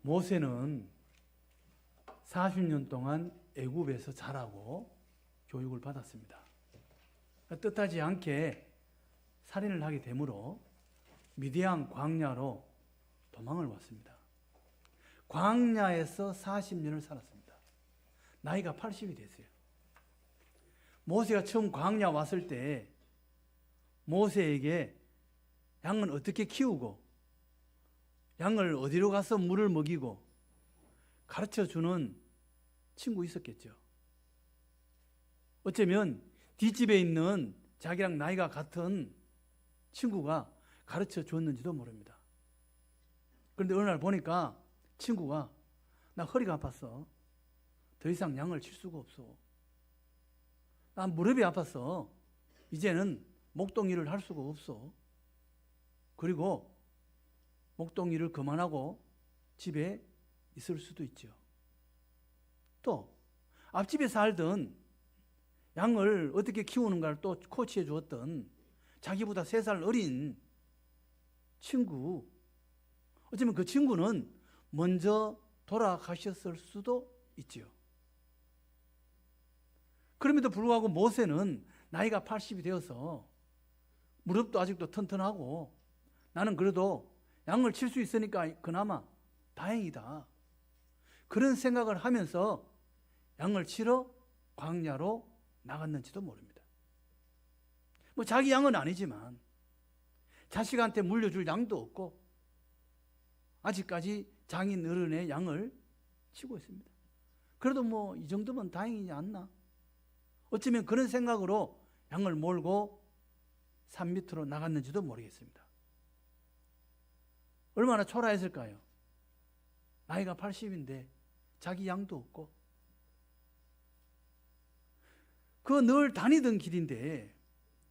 모세는 40년 동안 애굽에서 자라고 교육을 받았습니다. 뜻하지 않게 살인을 하게 되므로 미디안 광야로 도망을 왔습니다. 광야에서 40년을 살았습니다. 나이가 80이 됐어요. 모세가 처음 광야 왔을 때 모세에게 양은 어떻게 키우고 양을 어디로 가서 물을 먹이고 가르쳐주는 친구 있었겠죠. 어쩌면 뒷집에 있는 자기랑 나이가 같은 친구가 가르쳐 줬는지도 모릅니다. 그런데 어느 날 보니까 친구가 나 허리가 아팠어. 더 이상 양을 칠 수가 없어. 나 무릎이 아팠어. 이제는 목동일을 할 수가 없어. 그리고 목동일을 그만하고 집에 있을 수도 있죠. 또 앞집에 살던 양을 어떻게 키우는가를 또 코치해 주었던 자기보다 3살 어린 친구, 어쩌면 그 친구는 먼저 돌아가셨을 수도 있지요. 그럼에도 불구하고 모세는 나이가 80이 되어서 무릎도 아직도 튼튼하고 나는 그래도 양을 칠 수 있으니까 그나마 다행이다. 그런 생각을 하면서 양을 치러 광야로 나갔는지도 모릅니다. 뭐 자기 양은 아니지만 자식한테 물려줄 양도 없고 아직까지 장인 어른의 양을 치고 있습니다. 그래도 뭐 이 정도면 다행이지 않나? 어쩌면 그런 생각으로 양을 몰고 산 밑으로 나갔는지도 모르겠습니다. 얼마나 초라했을까요? 나이가 80인데 자기 양도 없고 그 늘 다니던 길인데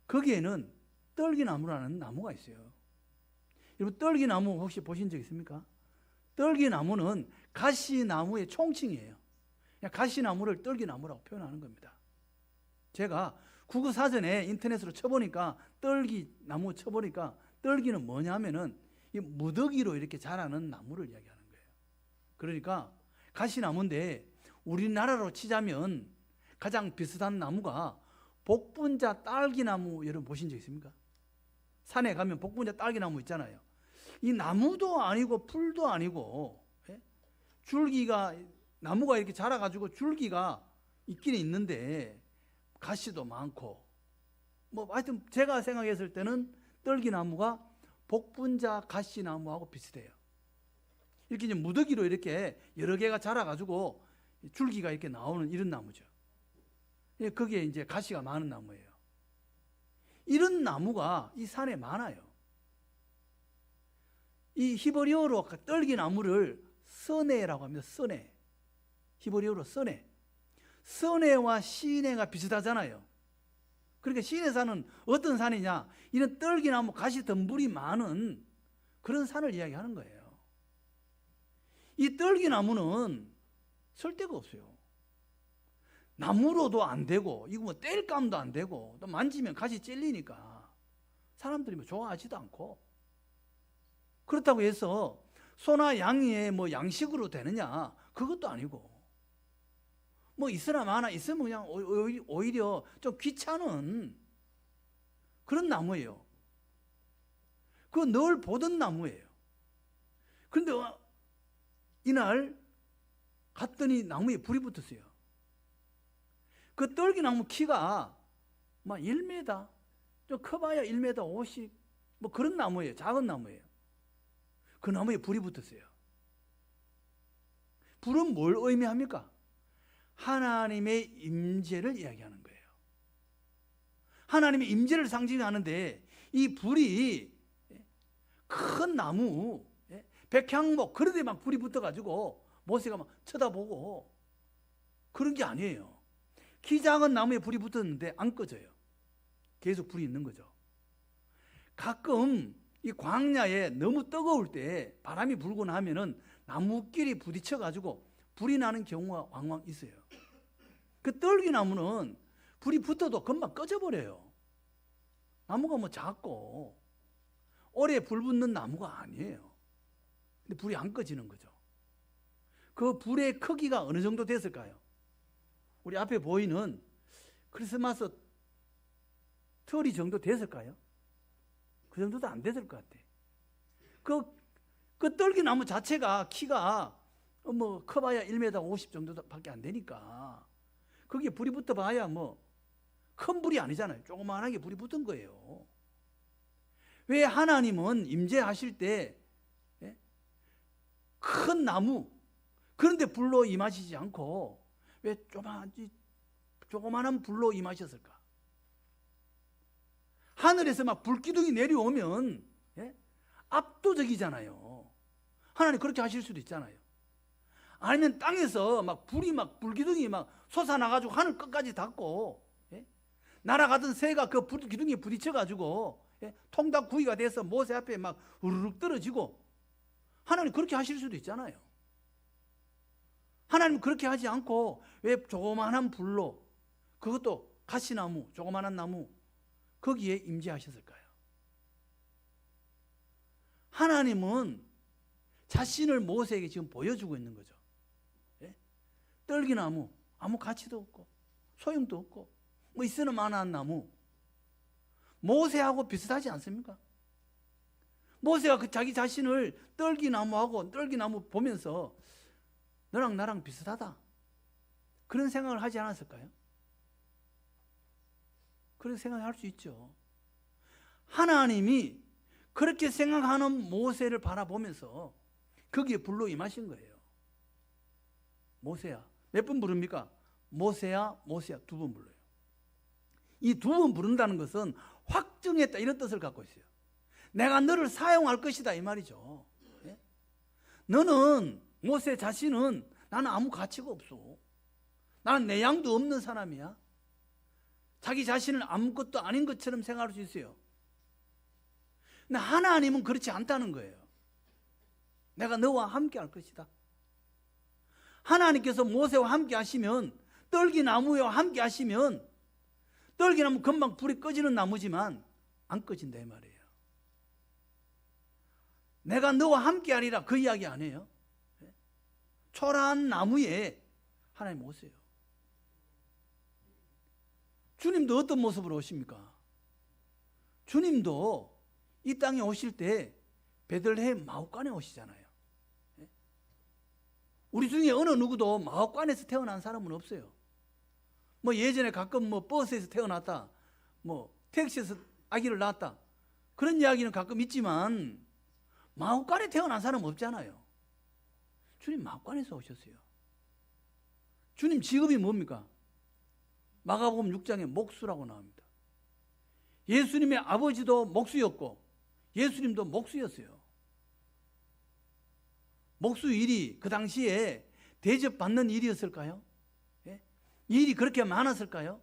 거기에는 떨기나무라는 나무가 있어요. 여러분 떨기나무 혹시 보신 적 있습니까? 떨기나무는 가시나무의 총칭이에요. 가시나무를 떨기나무라고 표현하는 겁니다. 제가 국어사전에 인터넷으로 쳐보니까 떨기나무 쳐보니까 떨기는 뭐냐면은 이 무더기로 이렇게 자라는 나무를 이야기하는 거예요. 그러니까 가시나무인데 우리나라로 치자면 가장 비슷한 나무가 복분자 딸기나무 여러분 보신 적 있습니까? 산에 가면 복분자 딸기나무 있잖아요. 이 나무도 아니고 풀도 아니고 줄기가 나무가 이렇게 자라가지고 줄기가 있기는 있는데 가시도 많고 뭐 하여튼 제가 생각했을 때는 떨기나무가 복분자 가시나무하고 비슷해요. 이렇게 이제 무더기로 이렇게 여러 개가 자라가지고 줄기가 이렇게 나오는 이런 나무죠. 거기에 이제 가시가 많은 나무예요. 이런 나무가 이 산에 많아요. 이 히브리어로 떨기나무를 서네라고 합니다. 서네. 히브리어로 서네. 서네와 시내가 비슷하잖아요. 그러니까 시내 산은 어떤 산이냐? 이런 떨기나무 가시 덤불이 많은 그런 산을 이야기하는 거예요. 이 떨기나무는 설 데가 없어요. 나무로도 안 되고 이거 뭐 뗄감도 안 되고 또 만지면 가시 찔리니까 사람들이 뭐 좋아하지도 않고 그렇다고 해서 소나 양의 뭐 양식으로 되느냐 그것도 아니고 뭐 있으나 마나 있으면 그냥 오히려 좀 귀찮은 그런 나무예요. 그거 늘 보던 나무예요. 그런데 이날 갔더니 나무에 불이 붙었어요. 그 떨기나무 키가 막 1m, 좀 커봐야 1m 50, 뭐 그런 나무예요. 작은 나무예요. 그 나무에 불이 붙었어요. 불은 뭘 의미합니까? 하나님의 임재를 이야기하는 거예요. 하나님의 임재를 상징하는데 이 불이 큰 나무, 백향목 그런 데 막 불이 붙어가지고 모세가 막 쳐다보고 그런 게 아니에요. 키 작은 나무에 불이 붙었는데 안 꺼져요. 계속 불이 있는 거죠. 가끔 이 광야에 너무 뜨거울 때 바람이 불고 나면은 나무끼리 부딪혀가지고 불이 나는 경우가 왕왕 있어요. 그 떨기나무는 불이 붙어도 금방 꺼져버려요. 나무가 뭐 작고 오래 불 붙는 나무가 아니에요. 근데 불이 안 꺼지는 거죠. 그 불의 크기가 어느 정도 됐을까요? 우리 앞에 보이는 크리스마스 트리 정도 됐을까요? 그 정도도 안 됐을 것 같아. 그 떨기나무 자체가 키가 뭐 커봐야 1m 50 정도밖에 안 되니까 거기에 불이 붙어봐야 뭐 큰 불이 아니잖아요. 조그만하게 불이 붙은 거예요. 왜 하나님은 임재하실 때 큰 나무 그런데 불로 임하시지 않고 왜 조그만한 불로 임하셨을까? 하늘에서 막 불기둥이 내려오면 압도적이잖아요. 하나님 그렇게 하실 수도 있잖아요. 아니면 땅에서 막 불이 막 불기둥이 막 솟아나가지고 하늘 끝까지 닿고 날아가던 새가 그 불기둥에 부딪혀가지고 통닭구이가 돼서 모세 앞에 막 우르륵 떨어지고 하나님 그렇게 하실 수도 있잖아요. 하나님 그렇게 하지 않고 왜 조그만한 불로 그것도 가시나무 조그만한 나무 거기에 임재하셨을까요? 하나님은 자신을 모세에게 지금 보여주고 있는 거죠. 떨기나무 아무 가치도 없고 소용도 없고 뭐 있으나 마나한 나무 모세하고 비슷하지 않습니까? 모세가 그 자기 자신을 떨기나무하고 떨기나무 보면서 너랑 나랑 비슷하다 그런 생각을 하지 않았을까요? 그런 생각을 할 수 있죠. 하나님이 그렇게 생각하는 모세를 바라보면서 거기에 불로 임하신 거예요. 모세야. 몇 번 부릅니까? 모세야, 모세야 두 번 불러요. 이 두 번 부른다는 것은 확증했다 이런 뜻을 갖고 있어요. 내가 너를 사용할 것이다 이 말이죠. 너는 모세 자신은 나는 아무 가치가 없어. 나는 내 양도 없는 사람이야. 자기 자신을 아무것도 아닌 것처럼 생각할 수 있어요. 근데 하나님은 그렇지 않다는 거예요. 내가 너와 함께 할 것이다. 하나님께서 모세와 함께 하시면 떨기나무와 함께 하시면 떨기나무 금방 불이 꺼지는 나무지만 안 꺼진다 이 말이에요. 내가 너와 함께 하리라 그 이야기 아니에요. 초라한 나무에 하나님 오세요. 주님도 어떤 모습으로 오십니까? 주님도 이 땅에 오실 때 베들레헴 마옥간에 오시잖아요. 우리 중에 어느 누구도 마옥간에서 태어난 사람은 없어요. 뭐 예전에 가끔 뭐 버스에서 태어났다, 뭐 택시에서 아기를 낳았다 그런 이야기는 가끔 있지만 마옥간에 태어난 사람은 없잖아요. 주님 마옥간에서 오셨어요. 주님 직업이 뭡니까? 마가복음 6장에 목수라고 나옵니다. 예수님의 아버지도 목수였고 예수님도 목수였어요. 목수 일이 그 당시에 대접받는 일이었을까요? 일이 그렇게 많았을까요?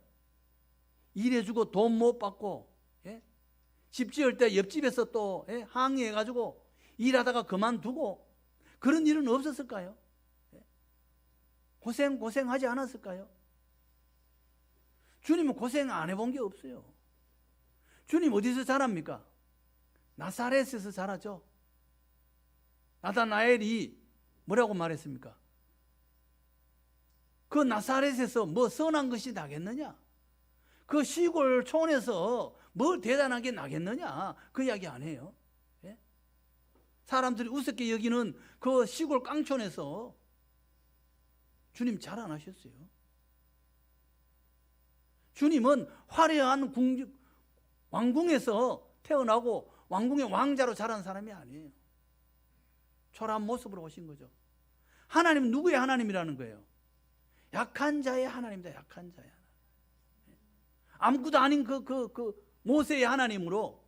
일해주고 돈 못 받고 집 지을 때 옆집에서 또 항의해가지고 일하다가 그만두고 그런 일은 없었을까요? 고생하지 않았을까요? 주님은 고생 안 해본 게 없어요. 주님 어디서 자랍니까? 나사렛에서 자라죠. 나다나엘이 뭐라고 말했습니까? 그 나사렛에서 뭐 선한 것이 나겠느냐? 그 시골 촌에서 뭘 대단하게 나겠느냐? 그 이야기 안 해요. 사람들이 우습게 여기는 그 시골 깡촌에서 주님 자라나셨어요. 주님은 화려한 왕궁에서 태어나고 왕궁의 왕자로 자란 사람이 아니에요. 초라한 모습으로 오신 거죠. 하나님은 누구의 하나님이라는 거예요? 약한 자의 하나님이다. 약한 자의 하나님. 아무것도 아닌 그 모세의 하나님으로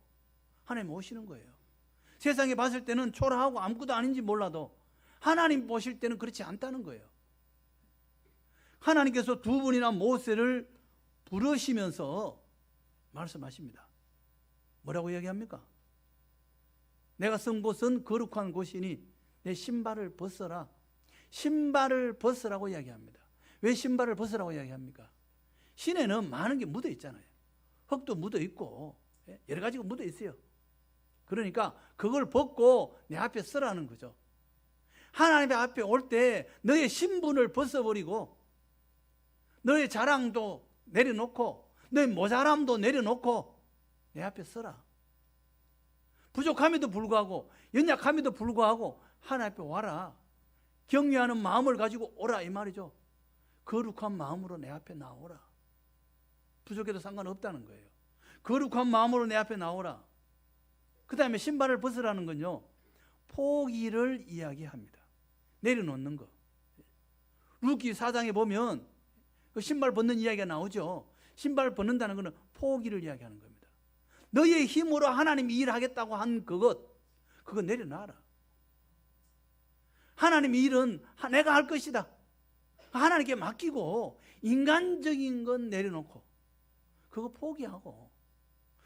하나님 오시는 거예요. 세상에 봤을 때는 초라하고 아무것도 아닌지 몰라도 하나님 보실 때는 그렇지 않다는 거예요. 하나님께서 두 번이나 모세를 부르시면서 말씀하십니다. 뭐라고 이야기합니까? 내가 선 곳은 거룩한 곳이니 내 신발을 벗어라. 신발을 벗으라고 이야기합니다. 왜 신발을 벗으라고 이야기합니까? 신에는 많은 게 묻어 있잖아요. 흙도 묻어 있고 여러 가지가 묻어 있어요. 그러니까 그걸 벗고 내 앞에 서라는 거죠. 하나님 앞에 올 때 너의 신분을 벗어버리고 너의 자랑도 내려놓고 너의 모자람도 내려놓고 내 앞에 서라. 부족함에도 불구하고 연약함에도 불구하고 하나님 앞에 와라. 경외하는 마음을 가지고 오라 이 말이죠. 거룩한 마음으로 내 앞에 나오라. 부족해도 상관없다는 거예요. 거룩한 마음으로 내 앞에 나오라. 그 다음에 신발을 벗으라는 건요, 포기를 이야기합니다. 내려놓는 거. 루키 4장에 보면 그 신발 벗는 이야기가 나오죠. 신발 벗는다는 것은 포기를 이야기하는 겁니다. 너의 힘으로 하나님이 일하겠다고 한 그거 내려놔라. 하나님의 일은 내가 할 것이다. 하나님께 맡기고 인간적인 건 내려놓고 그거 포기하고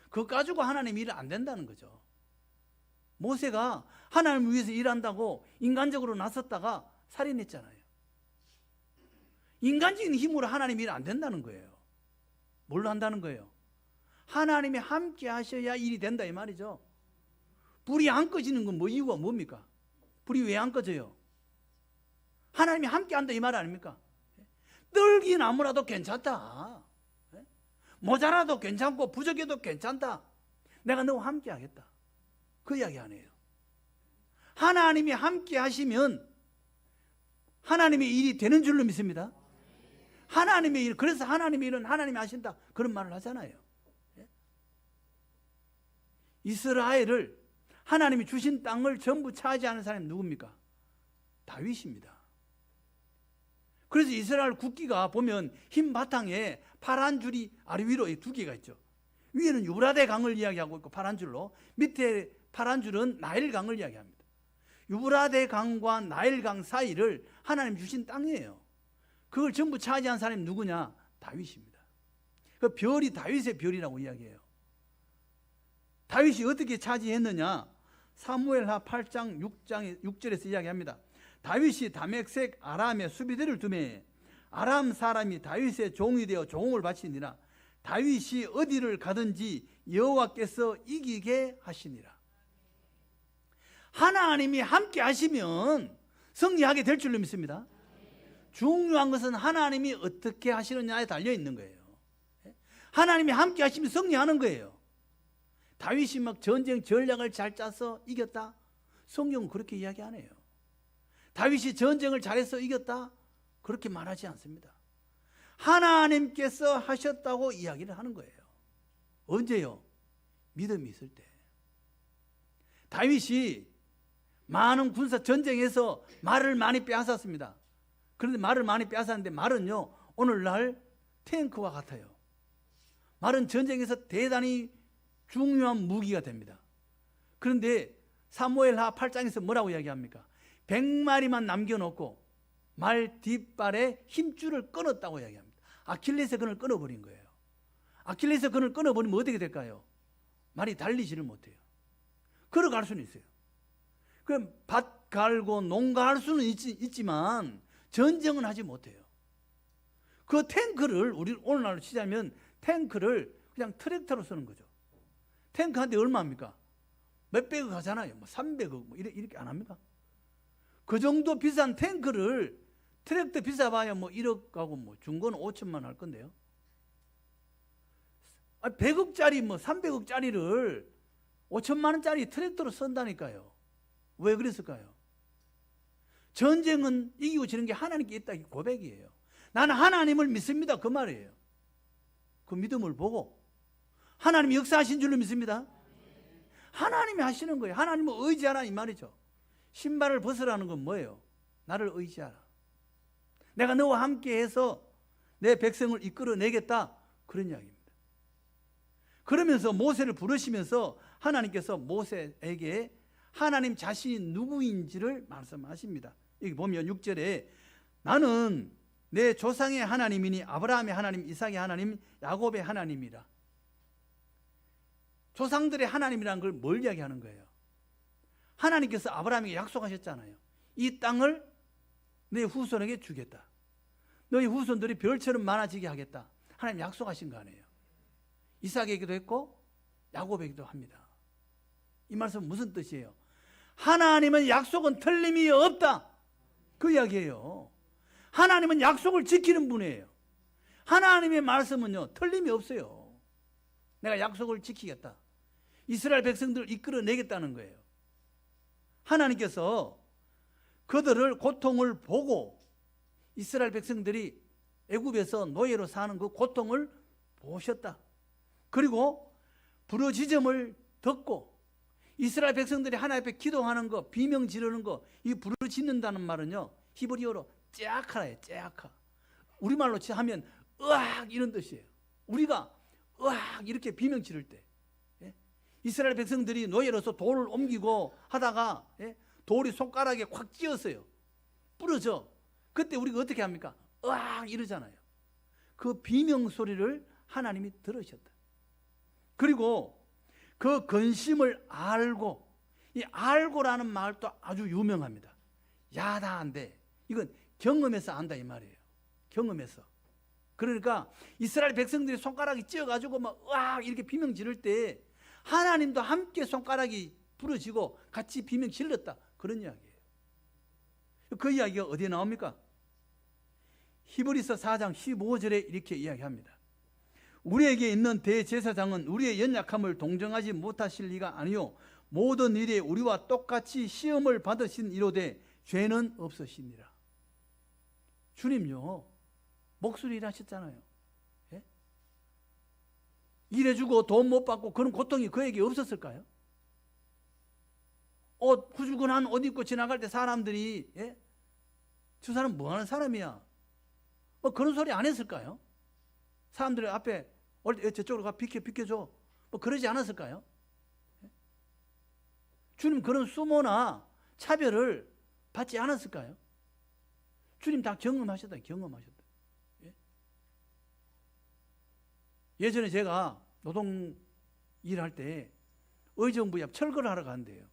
그거 가지고 하나님 일은 안 된다는 거죠. 모세가 하나님을 위해서 일한다고 인간적으로 나섰다가 살인했잖아요. 인간적인 힘으로 하나님 일 안 된다는 거예요. 뭘로 한다는 거예요? 하나님이 함께 하셔야 일이 된다 이 말이죠. 불이 안 꺼지는 건 뭐 이유가 뭡니까? 불이 왜 안 꺼져요? 하나님이 함께 한다 이 말 아닙니까? 떨긴 아무라도 괜찮다. 모자라도 괜찮고 부족해도 괜찮다. 내가 너와 함께 하겠다. 그 이야기 아니에요. 하나님이 함께 하시면 하나님의 일이 되는 줄로 믿습니다. 하나님의 일, 그래서 하나님의 일은 하나님이 하신다. 그런 말을 하잖아요. 이스라엘을 하나님이 주신 땅을 전부 차지하는 사람이 누굽니까? 다윗입니다. 그래서 이스라엘 국기가 보면 흰 바탕에 파란 줄이 아래 위로 두 개가 있죠. 위에는 유브라데 강을 이야기하고 있고 파란 줄로, 밑에 파란 줄은 나일강을 이야기합니다. 유브라데 강과 나일강 사이를 하나님 주신 땅이에요. 그걸 전부 차지한 사람이 누구냐? 다윗입니다. 그 별이 다윗의 별이라고 이야기해요. 다윗이 어떻게 차지했느냐? 사무엘하 8장 6절에서 이야기합니다. 다윗이 다메섹 아람에 수비대를 두매 아람 사람이 다윗의 종이 되어 종을 바치니라. 다윗이 어디를 가든지 여호와께서 이기게 하시니라. 하나님이 함께 하시면 승리하게 될 줄로 믿습니다. 중요한 것은 하나님이 어떻게 하시느냐에 달려 있는 거예요. 하나님이 함께 하시면 승리하는 거예요. 다윗이 막 전쟁 전략을 잘 짜서 이겼다? 성경은 그렇게 이야기 안 해요. 다윗이 전쟁을 잘해서 이겼다? 그렇게 말하지 않습니다. 하나님께서 하셨다고 이야기를 하는 거예요. 언제요? 믿음이 있을 때. 다윗이 많은 군사 전쟁에서 말을 많이 빼앗았습니다. 그런데 말을 많이 빼앗았는데 말은요, 오늘날 탱크와 같아요. 말은 전쟁에서 대단히 중요한 무기가 됩니다. 그런데 사무엘하 8장에서 뭐라고 이야기합니까? 100마리만 남겨놓고 말 뒷발에 힘줄을 끊었다고 이야기합니다. 아킬레스의 근을 끊어버린 거예요. 아킬레스의 근을 끊어버리면 어떻게 될까요? 말이 달리지를 못해요. 걸어갈 수는 있어요. 그럼 밭 갈고 농가할 수는 있지만 전쟁은 하지 못해요. 그 탱크를 우리 오늘날로 치자면 탱크를 그냥 트랙터로 쓰는 거죠. 탱크 한 대 얼마입니까? 몇백억 하잖아요. 뭐 300억 뭐 이렇게 안 합니까? 그 정도 비싼 탱크를 트랙터 비싸봐야 뭐 1억 가고 뭐 중고는 5천만 할 건데요. 100억짜리 뭐 300억짜리를 5천만 원짜리 트랙터로 쓴다니까요. 왜 그랬을까요? 전쟁은 이기고 지는 게 하나님께 있다 이 고백이에요. 나는 하나님을 믿습니다 그 말이에요. 그 믿음을 보고 하나님이 역사하신 줄로 믿습니다. 하나님이 하시는 거예요. 하나님을 의지하라 이 말이죠. 신발을 벗으라는 건 뭐예요? 나를 의지하라. 내가 너와 함께해서 내 백성을 이끌어내겠다 그런 이야기입니다. 그러면서 모세를 부르시면서 하나님께서 모세에게 하나님 자신이 누구인지를 말씀하십니다. 여기 보면 6절에 나는 내 조상의 하나님이니 아브라함의 하나님, 이삭의 하나님, 야곱의 하나님이라. 조상들의 하나님이라는 걸 뭘 이야기하는 거예요? 하나님께서 아브라함에게 약속하셨잖아요. 이 땅을 내 후손에게 주겠다. 너희 후손들이 별처럼 많아지게 하겠다. 하나님 약속하신 거 아니에요. 이삭에게도 했고 야곱에게도 합니다. 이 말씀은 무슨 뜻이에요? 하나님은 약속은 틀림이 없다. 그 이야기예요. 하나님은 약속을 지키는 분이에요. 하나님의 말씀은요, 틀림이 없어요. 내가 약속을 지키겠다. 이스라엘 백성들을 이끌어내겠다는 거예요. 하나님께서 그들을 고통을 보고 이스라엘 백성들이 애굽에서 노예로 사는 그 고통을 보셨다. 그리고 부르짖음을 듣고 이스라엘 백성들이 하나님 앞에 기도하는 거, 비명 지르는 거, 이 부르짖는다는 말은요, 히브리어로 째아카라예요. 째아카. 우리말로 하면 으악 이런 뜻이에요. 우리가 으악 이렇게 비명 지를 때, 이스라엘 백성들이 노예로서 돌을 옮기고 하다가 돌이 손가락에 콱 찧었어요. 부러져. 그때 우리가 어떻게 합니까? 으악 이러잖아요. 그 비명 소리를 하나님이 들으셨다. 그리고 그 근심을 알고, 이 알고라는 말도 아주 유명합니다. 야다한데 이건 경험해서 안다 이 말이에요. 경험해서. 그러니까 이스라엘 백성들이 손가락이 찧어가지고 막 으악 이렇게 비명 지를 때 하나님도 함께 손가락이 부러지고 같이 비명 질렀다. 그런 이야기예요. 그 이야기가 어디에 나옵니까? 히브리서 4장 15절에 이렇게 이야기합니다. 우리에게 있는 대제사장은 우리의 연약함을 동정하지 못하실 리가 아니요 모든 일에 우리와 똑같이 시험을 받으신 이로되 죄는 없으시니라. 주님요 목소리 일하셨잖아요. 예? 일해주고 돈 못 받고 그런 고통이 그에게 없었을까요? 후줄근한 옷 입고 지나갈 때 사람들이 저 사람 뭐하는 사람이야? 그런 소리 안 했을까요? 사람들이 앞에 저쪽으로 가 비켜줘. 그러지 않았을까요? 주님 그런 수모나 차별을 받지 않았을까요? 주님 다 경험하셨다. 예전에 제가 노동 일할 때 의정부에 철거를 하러 가는데요.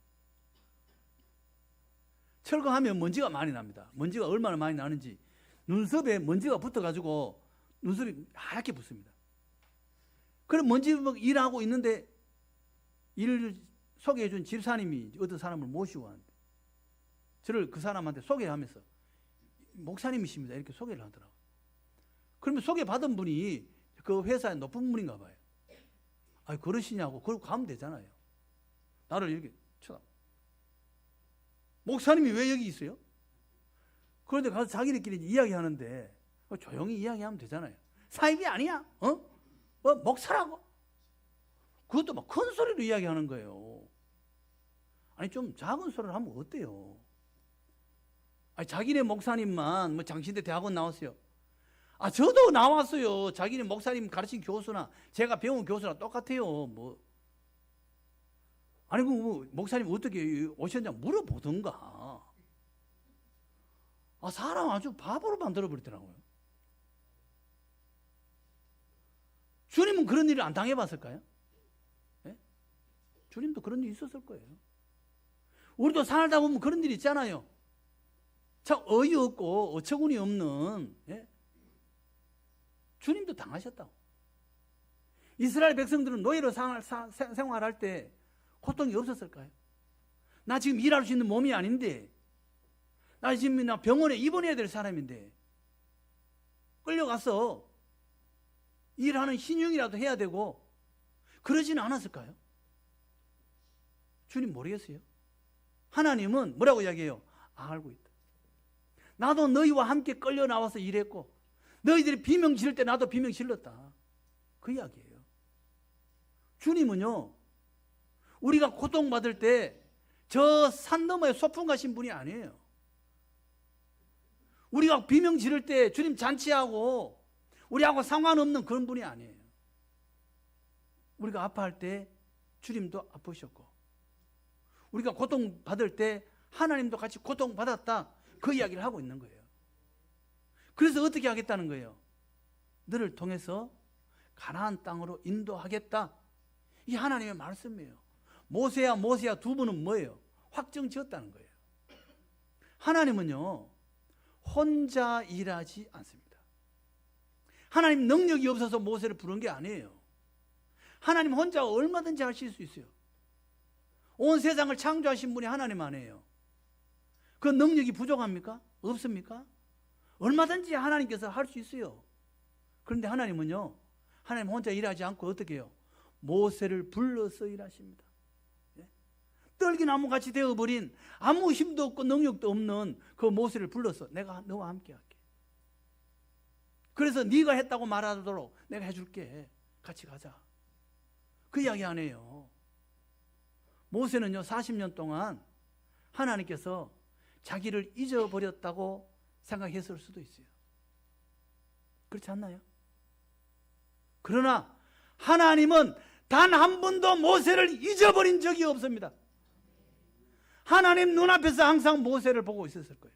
철거하면 먼지가 많이 납니다. 먼지가 얼마나 많이 나는지 눈썹에 먼지가 붙어가지고 눈썹이 하얗게 붙습니다. 그럼 먼지 일하고 있는데 일을 소개해준 집사님이 어떤 사람을 모시고 왔는데 저를 그 사람한테 소개하면서 목사님이십니다 이렇게 소개를 하더라고요. 그러면 소개받은 분이 그 회사의 높은 분인가 봐요. 아니 그러시냐고. 그러고 가면 되잖아요. 나를 이렇게 쳐다. 목사님이 왜 여기 있어요? 그런데 가서 자기들끼리 이야기하는데 조용히 이야기하면 되잖아요. 사입이 아니야? 목사라고? 그것도 막 큰 소리로 이야기하는 거예요. 아니 좀 작은 소리를 하면 어때요? 아니 자기네 목사님만 장신대 대학원 나왔어요. 저도 나왔어요. 자기네 목사님 가르친 교수나 제가 배운 교수나 똑같아요. 아니 그 목사님 어떻게 오셨냐 물어보던가. 사람 아주 바보로 만들어버리더라고요. 주님은 그런 일을 안 당해봤을까요? 네? 주님도 그런 일이 있었을 거예요. 우리도 살다 보면 그런 일이 있잖아요. 참 어이없고 어처구니 없는 주님도 당하셨다고. 이스라엘 백성들은 노예로 생활할 때 고통이 없었을까요? 나 지금 일할 수 있는 몸이 아닌데 나 지금 병원에 입원해야 될 사람인데 끌려가서 일하는 신용이라도 해야 되고 그러지는 않았을까요? 주님 모르겠어요? 하나님은 뭐라고 이야기해요? 알고 있다. 나도 너희와 함께 끌려 나와서 일했고 너희들이 비명 지를 때 나도 비명 질렀다. 그 이야기예요. 주님은요 우리가 고통받을 때 저 산 너머에 소풍 가신 분이 아니에요. 우리가 비명 지를 때 주님 잔치하고 우리하고 상관없는 그런 분이 아니에요. 우리가 아파할 때 주님도 아프셨고 우리가 고통받을 때 하나님도 같이 고통받았다. 그 이야기를 하고 있는 거예요. 그래서 어떻게 하겠다는 거예요? 너를 통해서 가나안 땅으로 인도하겠다. 이 하나님의 말씀이에요. 모세야 두 분은 뭐예요? 확정 지었다는 거예요. 하나님은요 혼자 일하지 않습니다. 하나님 능력이 없어서 모세를 부른 게 아니에요. 하나님 혼자 얼마든지 하실 수 있어요. 온 세상을 창조하신 분이 하나님 아니에요. 그 능력이 부족합니까? 없습니까? 얼마든지 하나님께서 할 수 있어요. 그런데 하나님은요, 하나님 혼자 일하지 않고 어떻게 해요? 모세를 불러서 일하십니다. 떨기나무 같이 되어버린 아무 힘도 없고 능력도 없는 그 모세를 불러서 내가 너와 함께 할게. 그래서 네가 했다고 말하도록 내가 해줄게. 같이 가자. 그 이야기 안 해요. 모세는요 40년 동안 하나님께서 자기를 잊어버렸다고 생각했을 수도 있어요. 그렇지 않나요? 그러나 하나님은 단 한 번도 모세를 잊어버린 적이 없습니다. 하나님 눈앞에서 항상 모세를 보고 있었을 거예요.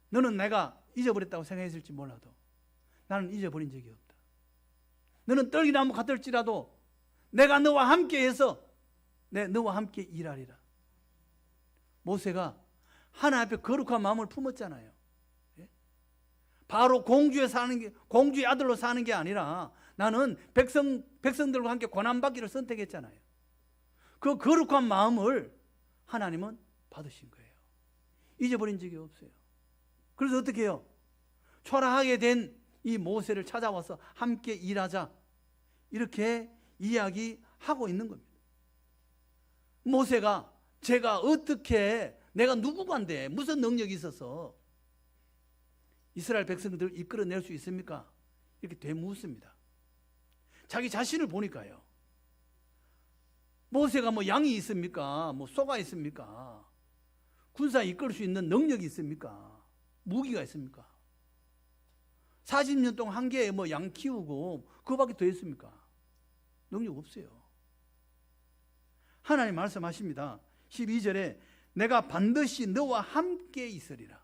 너는 내가 잊어버렸다고 생각했을지 몰라도 나는 잊어버린 적이 없다. 너는 떨기나무 같을지라도 내가 너와 함께해서 너와 함께 일하리라. 모세가 하나님 앞에 거룩한 마음을 품었잖아요. 바로 공주의 아들로 사는 게 아니라 나는 백성들과 함께 고난받기를 선택했잖아요. 그 거룩한 마음을 하나님은 받으신 거예요. 잊어버린 적이 없어요. 그래서 어떻게 해요? 초라하게 된 이 모세를 찾아와서 함께 일하자, 이렇게 이야기하고 있는 겁니다. 모세가 제가 어떻게, 내가 누구간데 무슨 능력이 있어서 이스라엘 백성들을 이끌어낼 수 있습니까? 이렇게 되묻습니다. 자기 자신을 보니까요, 모세가 뭐 양이 있습니까? 뭐 소가 있습니까? 군사 이끌 수 있는 능력이 있습니까? 무기가 있습니까? 40년 동안 한 개에 뭐 양 키우고 그거밖에 더 있습니까? 능력 없어요. 하나님 말씀하십니다. 12절에 내가 반드시 너와 함께 있으리라.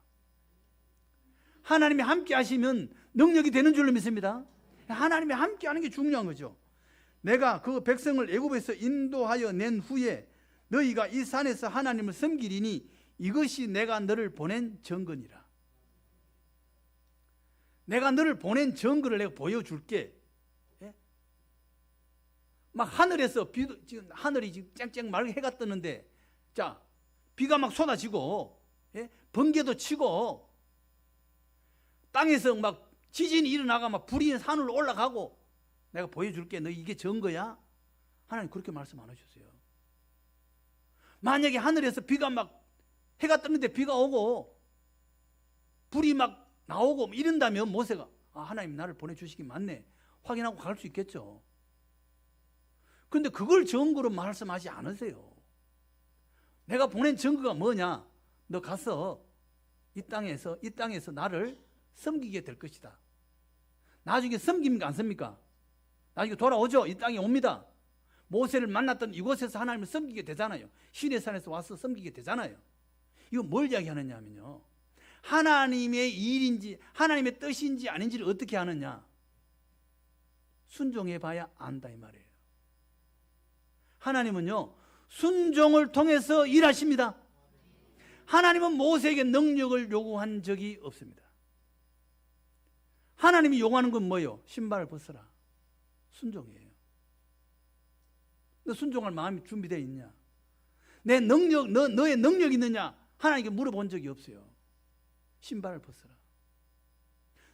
하나님이 함께 하시면 능력이 되는 줄로 믿습니다. 하나님이 함께 하는 게 중요한 거죠. 내가 그 백성을 애굽에서 인도하여 낸 후에 너희가 이 산에서 하나님을 섬기리니 이것이 내가 너를 보낸 증거니라. 내가 너를 보낸 증거를 내가 보여줄게. 막 하늘에서 지금 하늘이 지금 쨍쨍 맑게 해가 뜨는데, 자, 비가 막 쏟아지고, 번개도 치고, 땅에서 막 지진이 일어나가 막 불이 산으로 올라가고, 내가 보여줄게. 너 이게 증거야? 하나님 그렇게 말씀 안 하셨어요. 만약에 하늘에서 비가 막 해가 뜨는데 비가 오고 불이 막 나오고 이런다면 모세가 하나님 나를 보내주시기 맞네 확인하고 갈 수 있겠죠. 그런데 그걸 증거로 말씀하지 않으세요. 내가 보낸 증거가 뭐냐? 너 가서 이 땅에서 나를 섬기게 될 것이다. 나중에 섬깁니까 안 섬깁니까? 나중에 돌아오죠. 이 땅에 옵니다. 모세를 만났던 이곳에서 하나님을 섬기게 되잖아요. 시내산에서 와서 섬기게 되잖아요. 이거 뭘 이야기하느냐면요, 하나님의 일인지 하나님의 뜻인지 아닌지를 어떻게 아느냐? 순종해 봐야 안다 이 말이에요. 하나님은요 순종을 통해서 일하십니다. 하나님은 모세에게 능력을 요구한 적이 없습니다. 하나님이 요구하는 건 뭐예요? 신발을 벗어라. 순종이에요. 너 순종할 마음이 준비되어 있냐? 내 능력, 너의 능력이 있느냐? 하나님께 물어본 적이 없어요. 신발을 벗어라.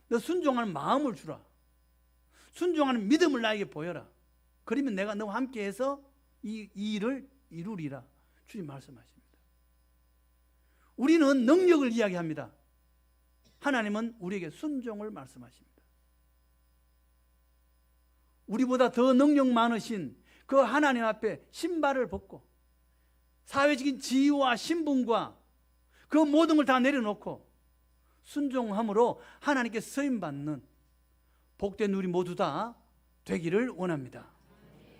너 순종하는 마음을 주라. 순종하는 믿음을 나에게 보여라. 그러면 내가 너와 함께해서 이 일을 이루리라. 주님 말씀하십니다. 우리는 능력을 이야기합니다. 하나님은 우리에게 순종을 말씀하십니다. 우리보다 더 능력 많으신 그 하나님 앞에 신발을 벗고 사회적인 지위와 신분과 그 모든 걸 다 내려놓고 순종함으로 하나님께 쓰임받는 복된 우리 모두 다 되기를 원합니다.